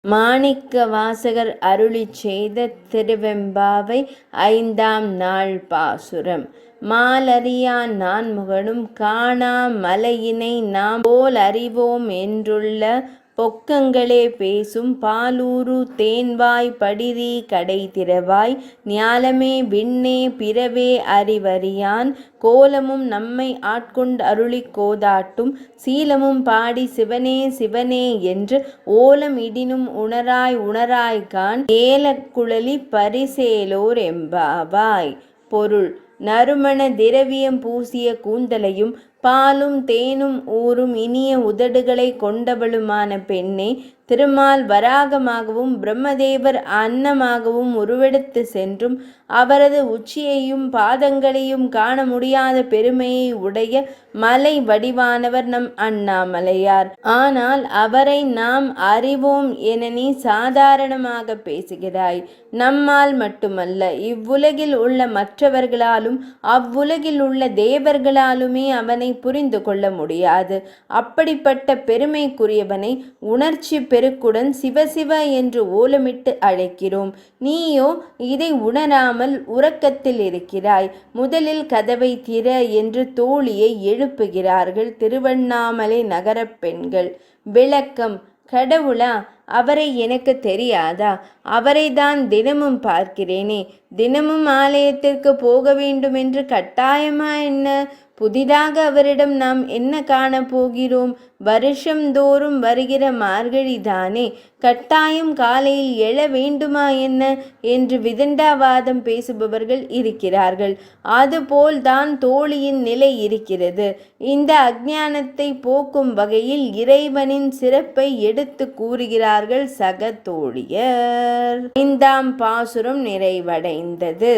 மாணிக்க வாசகர் அருளிச் செய்த திருவெம்பாவை 5ஆம் நாள் பாசுரம். மாலறியான் நான்முகனும் காணா மலையினை நாம் போல் அறிவோம் என்றுள்ள பொக்கங்களே பேசும் பாலூறு தேன்வாய் படிறி கடைதிறவாய் ஞாலமே விண்ணே பிறவே அறிவறியான் கோலமும் நம்மை ஆட்கொண்டு அருளிக் கோதாட்டும் சீலமும் பாடி சிவனே சிவனே என்று ஓலம் இடினும் உணராய் உணராய்கான் ஏலக்குழலி பரிசேலோர் எம்பாவாய். பொருள்: நறுமண திரவியம் பூசிய கூந்தலையும் பாலும் தேனும் ஊறும் இனிய உதடுகளைக் கொண்டவளுமான பெண்ணே, திருமால் வராகமாகவும் பிரம்மதேவர் அன்னமாகவும் உருவெடுத்து சென்றும் அவரது உச்சியையும் பாதங்களையும் காண முடியாத பெருமையை உடைய மலை வடிவானவர் நம் அண்ணாமலையார். ஆனால் அவரை நாம் அறிவோம் என நீ சாதாரணமாக பேசுகிறாய். நம்மால் மட்டுமல்ல, இவ்வுலகில் உள்ள மற்றவர்களாலும் அவ்வுலகில் உள்ள தேவர்களாலுமே அவனை புரிந்து கொள்ள முடியாது. அப்படிப்பட்ட பெருமைக்குரியவனை உணர்ச்சி பெருக்குடன் சிவசிவ என்று ஓலமிட்டு அழைக்கிறோம். நீயோ இதை உணராமல் உறக்கத்தில் இருக்கிறாய். முதலில் கதவை திற என்று தோழியை எழுப்புகிறார்கள் திருவண்ணாமலை நகரப் பெண்கள். விளக்கம்: கடவுளா? அவரை எனக்கு தெரியாதா? அவரைதான் தினமும் பார்க்கிறேனே. தினமும் ஆலயத்திற்கு போக வேண்டுமென்று கட்டாயமா என்ன? புதிதாக அவரிடம் நாம் என்ன காணப் போகிறோம்? வருஷந்தோறும் வருகிற மார்கழிதானே, கட்டாயம் காலையில் எழ வேண்டுமா என்ன என்று விதண்டாவாதம் பேசுபவர்கள் இருக்கிறார்கள். அதுபோல்தான் தோழியின் நிலை இருக்கிறது. இந்த அஞ்ஞானத்தை போக்கும் வகையில் இறைவனின் சிறப்பை எடுத்து கூறுகிறார்கள் சக தோழியர். 5ஆம் பாசுரம் நிறைவடைந்தது.